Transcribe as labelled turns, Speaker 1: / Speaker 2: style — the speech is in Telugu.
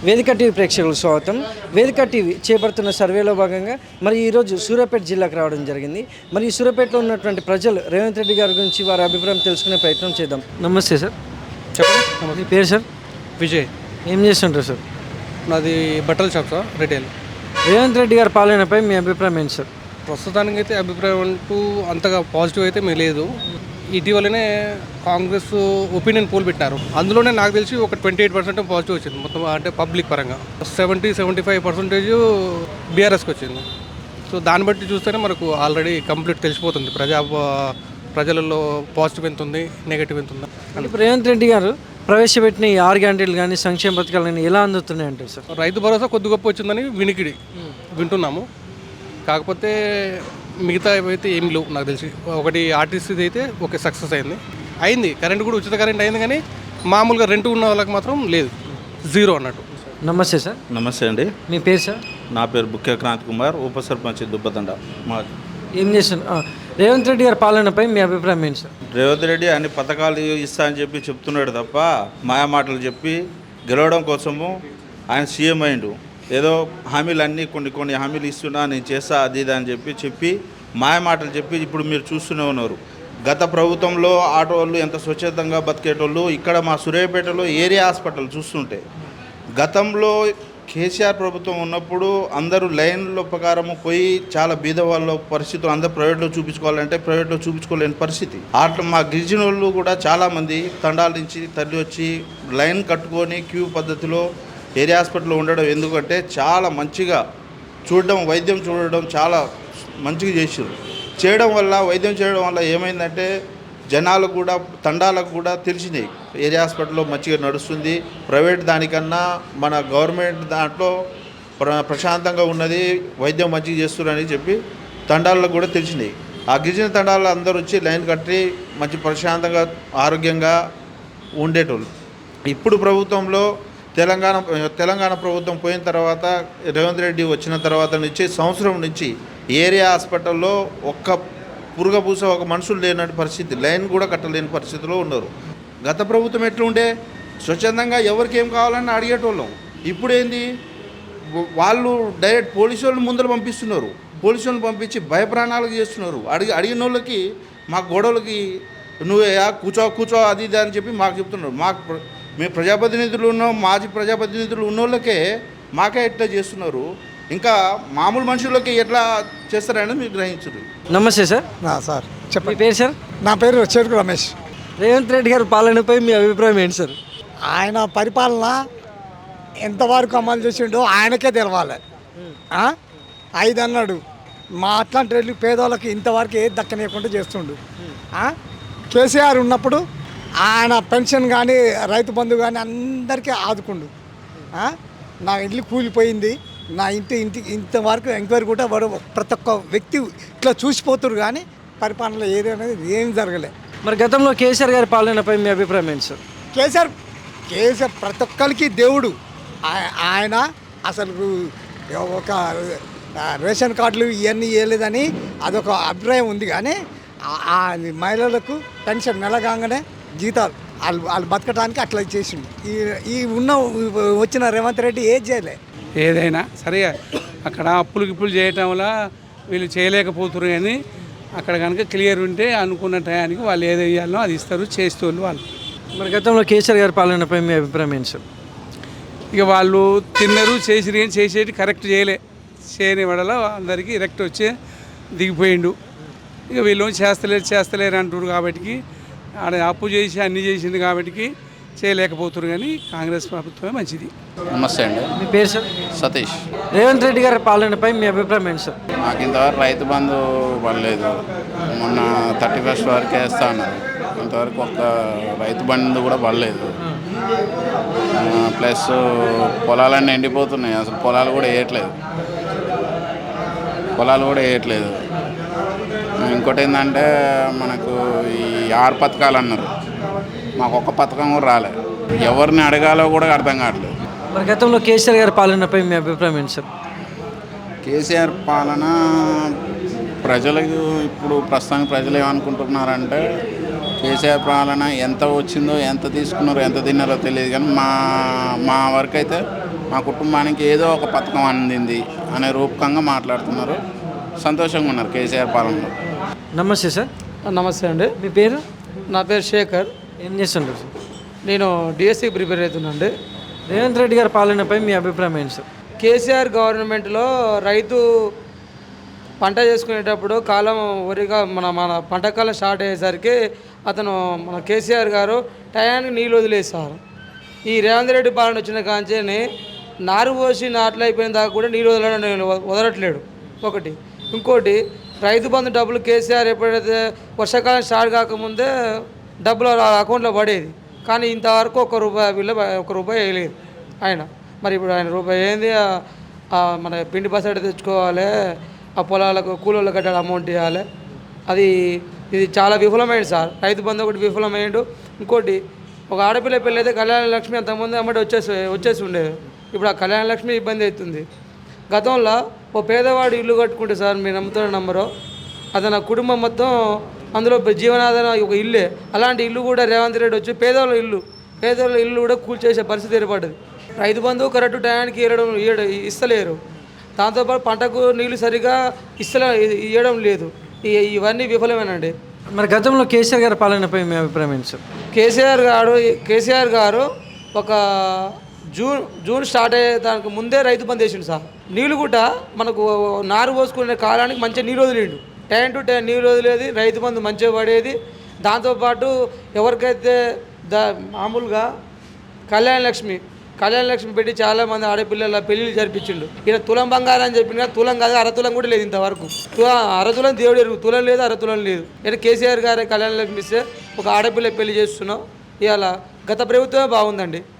Speaker 1: వేదిక టీవీ ప్రేక్షకులకు స్వాగతం. వేదిక టీవీ చేపడుతున్న సర్వేలో భాగంగా మరి ఈరోజు సూర్యాపేట జిల్లాకు రావడం జరిగింది. మరి ఈ సూర్యాపేటలో ఉన్నటువంటి ప్రజలు రేవంత్ రెడ్డి గారి గురించి వారి అభిప్రాయం తెలుసుకునే ప్రయత్నం చేద్దాం. నమస్తే సార్, చెప్పండి. మీ పేరు సార్?
Speaker 2: విజయ్.
Speaker 1: ఏం చేస్తుంటారు సార్?
Speaker 2: నాది బట్టల shop sir, retail.
Speaker 1: Revanth Reddy గారి పాలనపై మీ అభిప్రాయం ఏంటి సార్?
Speaker 2: ప్రస్తుతానికి అయితే అభిప్రాయం అంటూ అంతగా పాజిటివ్ అయితే మీ లేదు. ఇటీవలనే కాంగ్రెస్ ఒపీనియన్ పోల్ పెట్టారు. అందులోనే నాకు తెలిసి ఒక 28% పాజిటివ్ వచ్చింది మొత్తం, అంటే పబ్లిక్ పరంగా 70-75% బీఆర్ఎస్కి వచ్చింది. సో దాన్ని బట్టి చూస్తేనే మనకు ఆల్రెడీ కంప్లీట్ తెలిసిపోతుంది ప్రజలలో పాజిటివ్ ఎంత ఉంది, నెగిటివ్ ఎంత ఉంది.
Speaker 1: ఇప్పుడు రేవంత్ రెడ్డి గారు ప్రవేశపెట్టిన ఈ 6 గ్యారెంటీలు కానీ సంక్షేమ పథకాలు కానీ ఎలా అందుతున్నాయి అంటే సార్?
Speaker 2: రైతు భరోసా కొద్ది గొప్ప వచ్చిందని వింటున్నాము. కాకపోతే మిగతా అయితే ఏం లేవు నాకు తెలిసి. ఒకటి ఆర్టీసీది అయితే ఓకే, సక్సెస్ అయింది. కరెంట్ కూడా ఉచిత కరెంట్ అయింది, కానీ మామూలుగా రెంట్ ఉన్న వాళ్ళకి మాత్రం లేదు, జీరో అన్నట్టు.
Speaker 1: నమస్తే సార్.
Speaker 3: నమస్తే అండి.
Speaker 1: మీ పేరు సార్?
Speaker 3: నా పేరు బుక్కే క్రాంతి కుమార్, ఉప సర్పంచ్ దుబ్బతండ.
Speaker 1: ఏం చేస్తున్నారు? రేవంత్ రెడ్డి గారి పాలనపై మీ అభిప్రాయం ఏంటి సార్?
Speaker 3: రేవంత్ రెడ్డి అన్ని పథకాలు ఇస్తా అని చెప్పి చెప్తున్నాడు తప్ప మాయా మాటలు చెప్పి గెలవడం కోసము ఆయన సీఎం అయిండు. ఏదో హామీలు అన్నీ కొన్ని హామీలు ఇస్తున్నా, నేను చేస్తా అది ఇది అని చెప్పి మాయ మాటలు చెప్పి ఇప్పుడు మీరు చూస్తూనే ఉన్నారు. గత ప్రభుత్వంలో ఆటో వాళ్ళు ఎంత స్వచ్ఛతంగా బతికేటోళ్ళు, ఇక్కడ మా సూర్యాపేటలో ఏరియా హాస్పిటల్ చూస్తుంటే గతంలో కేసీఆర్ ప్రభుత్వం ఉన్నప్పుడు అందరూ లైన్ల ప్రకారము పోయి చాలా బీద వాళ్ళ పరిస్థితులు అందరూ ప్రైవేట్లో చూపించుకోవాలంటే ప్రైవేట్లో చూపించుకోలేని పరిస్థితి. అట్లా మా గిరిజన వాళ్ళు కూడా చాలామంది తండాల నుంచి తరలి వచ్చి లైన్ కట్టుకొని క్యూ పద్ధతిలో ఏరియా హాస్పిటల్లో ఉండడం, ఎందుకంటే చాలా మంచిగా వైద్యం చూడడం చాలా మంచిగా వైద్యం చేయడం వల్ల ఏమైందంటే జనాలకు కూడా తండాలకు కూడా తెలిసినాయి ఏరియా హాస్పిటల్లో మంచిగా నడుస్తుంది, ప్రైవేట్ దానికన్నా మన గవర్నమెంట్ దాంట్లో ప్రశాంతంగా ఉన్నది, వైద్యం మంచిగా చేస్తున్నారని చెప్పి తండాలకు కూడా తెలిసినాయి. ఆ గిరిజన తండాల్లో అందరూ వచ్చి లైన్ కట్టి మంచి ప్రశాంతంగా ఆరోగ్యంగా ఉండేటోళ్ళు. ఇప్పుడు ప్రభుత్వంలో తెలంగాణ ప్రభుత్వం పోయిన తర్వాత రేవంత్ రెడ్డి వచ్చిన తర్వాత నుంచి సంవత్సరం నుంచి ఏరియా హాస్పిటల్లో ఒక్క పురుగపూస ఒక మనుషులు లేనటువంటి పరిస్థితి, లైన్ కూడా కట్టలేని పరిస్థితిలో ఉన్నారు. గత ప్రభుత్వం ఎట్లుండే స్వచ్ఛందంగా ఎవరికి ఏం కావాలని అడిగేటోళ్ళం. ఇప్పుడు ఏంది, వాళ్ళు డైరెక్ట్ పోలీసు వాళ్ళు ముందర పంపిస్తున్నారు, పోలీసు వాళ్ళని పంపించి భయప్రాణాలకు చేస్తున్నారు. అడిగిన వాళ్ళకి మా గొడవలకి నువ్వే కూర్చో అది ఇది అని చెప్పి మాకు చెప్తున్నారు. మేము ప్రజాప్రతినిధులు ఉన్నాం, మాజీ ప్రజాప్రతినిధులు ఉన్నోళ్ళకే మాకే ఎట్లా చేస్తున్నారు, ఇంకా మామూలు మనుషులకి ఎట్లా చేస్తారని మీరు గ్రహించరు.
Speaker 1: నమస్తే సార్.
Speaker 4: సార్ చెప్పండి.
Speaker 1: మీ పేరు సార్?
Speaker 4: నా పేరు చెరుకు రమేష్.
Speaker 1: రేవంత్ రెడ్డి గారి పాలనపై మీ అభిప్రాయం ఏంటి సార్?
Speaker 4: ఆయన పరిపాలన ఎంతవరకు అమలు చేసిండో ఆయనకే తెలవాలి. 5 అన్నాడు, మా అట్లాంటి రెడ్డి పేదవాళ్ళకి ఇంతవరకు ఏది దక్కనీయకుండా చేస్తుండు. కేసీఆర్ ఉన్నప్పుడు ఆయన పెన్షన్ కానీ రైతు బంధు కానీ అందరికీ ఆదుకుండు. నా ఇల్లు కూలిపోయింది, నా ఇంతవరకు ఎంక్వైరీ కూడా ప్రతి ఒక్క వ్యక్తి ఇట్లా చూసిపోతురు, కానీ పరిపాలనలో ఏది అనేది ఏం జరగలే.
Speaker 1: మరి గతంలో కేసీఆర్ గారి పాలనపై మీ అభిప్రాయం ఏంటి సార్?
Speaker 4: కేసీఆర్ ప్రతి ఒక్కరికి దేవుడు. ఆయన అసలు ఒక రేషన్ కార్డులు ఇవన్నీ ఇవ్వలేదని అదొక అభిప్రాయం ఉంది, కానీ మహిళలకు పెన్షన్ నెలగానే జీతాలు వాళ్ళు బతకడానికి అట్లా చేసిండు. వచ్చిన రేవంత్ రెడ్డి ఏది చేయలే.
Speaker 5: ఏదైనా సరే అక్కడ అప్పులు చేయటం వల్ల వీళ్ళు చేయలేకపోతున్నారు, కానీ అక్కడ కనుక క్లియర్ ఉంటే అనుకున్న టయానికి వాళ్ళు ఏది వేయాలో అది ఇస్తారు, చేస్తూ వాళ్ళు.
Speaker 1: మరి గతంలో కేసీఆర్ గారి పాలనపై మీ అభిప్రాయం ఏంటి సార్?
Speaker 5: ఇక వాళ్ళు తిన్నారు చేసిరు, కానీ చేసేటి కరెక్ట్ చేయని వడలో అందరికీ ఎరెక్ట్ వచ్చి దిగిపోయిండు. ఇక వీళ్ళు చేస్తలేరు అంటారు, కాబట్టి ఆడ అప్పు చేసి అన్నీ చేసింది కాబట్టి చేయలేకపోతున్నారు, కానీ కాంగ్రెస్ ప్రభుత్వమే మంచిది.
Speaker 6: నమస్తే అండి.
Speaker 1: మీ పేరు సార్?
Speaker 6: సతీష్.
Speaker 1: రేవంత్ రెడ్డి గారి పాలనపై మీ అభిప్రాయం ఏంటి సార్?
Speaker 6: నాకు ఇంతవరకు రైతు బంధు పడలేదు, మొన్న 31st వరకు వేస్తా అన్నారు, ఇంతవరకు ఒక్క రైతు బంధు కూడా పడలేదు. ప్లస్ పొలాలన్నీ ఎండిపోతున్నాయి, అసలు పొలాలు కూడా వేయట్లేదు. ఇంకోటి ఏంటంటే మనకు ఈ 6 పథకాలు అన్నారు, మాకు ఒక్క పథకం కూడా రాలేదు, ఎవరిని అడగాలో కూడా అర్థం కావట్లేదు.
Speaker 1: మరి గతంలో కేసీఆర్ గారి పాలనపై మీ అభిప్రాయం ఏంటి సార్?
Speaker 6: కేసీఆర్ పాలన ప్రజలకు ఇప్పుడు ప్రస్తుతానికి ప్రజలు ఏమనుకుంటున్నారంటే కేసీఆర్ పాలన ఎంత వచ్చిందో, ఎంత తీసుకున్నారో, ఎంత తిన్నారో తెలియదు, కానీ మా వరకు అయితే మా కుటుంబానికి ఏదో ఒక పథకం అందింది అనే రూపకంగా మాట్లాడుతున్నారు. సంతోషంగా ఉన్నారు కేసీఆర్ పాలనలో.
Speaker 1: నమస్తే సార్.
Speaker 7: నమస్తే అండి.
Speaker 1: మీ పేరు?
Speaker 7: నా పేరు శేఖర్.
Speaker 1: ఏం చేస్తుంటారు సార్?
Speaker 7: నేను డిఎస్సి ప్రిపేర్ అవుతున్నాండి.
Speaker 1: రేవంత్ రెడ్డి గారి పాలనపై మీ అభిప్రాయం ఏంటి సార్?
Speaker 7: కేసీఆర్ గవర్నమెంట్లో రైతు పంట చేసుకునేటప్పుడు కాలం వరిగా మన పంట కాలం స్టార్ట్ అయ్యేసరికి అతను మన కేసీఆర్ గారు టయానికి నీళ్ళు వదిలేస్తారు. ఈ రేవంత్ రెడ్డి పాలన వచ్చిన కాంచేని నారు పోసి నాట్లు అయిపోయిన దాకా కూడా నీళ్ళు వదలట్లేడు ఒకటి. ఇంకోటి రైతు బంధు డబ్బులు కేసీఆర్ ఎప్పుడైతే వర్షాకాలం స్టార్ట్ కాకముందే డబ్బులు అకౌంట్లో పడేది, కానీ ఇంతవరకు ఒక్క రూపాయి వేయలేదు ఆయన. మరి ఇప్పుడు ఆయన రూపాయి ఏంది, మన పిండి బసడి తెచ్చుకోవాలి, ఆ పొలాలకు కూలీలకు కట్టాలి, అమౌంట్ ఇవ్వాలి. ఇది చాలా విఫలమైంది సార్. రైతు బంధు ఒకటి విఫలమైండు. ఇంకోటి ఒక ఆడపిల్ల పెళ్ళి అయితే కళ్యాణ లక్ష్మి అంతకుముందు అమ్మటి వచ్చేసి ఉండేది. ఇప్పుడు ఆ కళ్యాణ లక్ష్మి ఇబ్బంది అవుతుంది. గతంలో ఓ పేదవాడు ఇల్లు కట్టుకుంటే సార్, మీరు నమ్ముతున్న నంబరు, అతని కుటుంబం మొత్తం అందులో జీవనాధారం ఒక ఇల్లే. అలాంటి ఇల్లు కూడా రేవంత్ రెడ్డి వచ్చి పేదవాళ్ళ ఇల్లు కూడా కూల్చేసే పరిస్థితి ఏర్పడ్డది. రైతు బంధువు కరెక్ట్ టయానికి ఇస్తలేరు. దాంతోపాటు పంటకు నీళ్లు సరిగా ఇవ్వడం లేదు. ఇవన్నీ విఫలమేనండి.
Speaker 1: మరి గతంలో కేసీఆర్ గారి పాలనపై మీ అభిప్రాయం ఏంటి సార్?
Speaker 7: కేసీఆర్ గారు ఒక జూన్ స్టార్ట్ అయ్యే దానికి ముందే రైతు బంద్ చేసిండు సార్. నీళ్ళు కూడా మనకు నారు పోసుకునే కాలానికి మంచిగా నీళ్ళు వదిలేడు. టైం టు టైం నీళ్ళు వదిలేది, రైతు బంధు మంచిగా పడేది. దాంతోపాటు ఎవరికైతే మామూలుగా కళ్యాణ లక్ష్మి పెట్టి చాలామంది ఆడపిల్లల పెళ్ళిళ్ళు జరిపించిండు. ఈయన తులం బంగారం అని చెప్పిండు, తులం కాదు, అరతులం కూడా లేదు ఇంతవరకు. అరతులం దేవుడు ఎరుగు, తులం లేదు, అరతులం లేదు. ఈయన కేసీఆర్ గారి కళ్యాణ లక్ష్మి ఇస్తే ఒక ఆడపిల్ల పెళ్లి చేస్తున్నాం. ఇవాళ గత ప్రభుత్వమే బాగుందండి.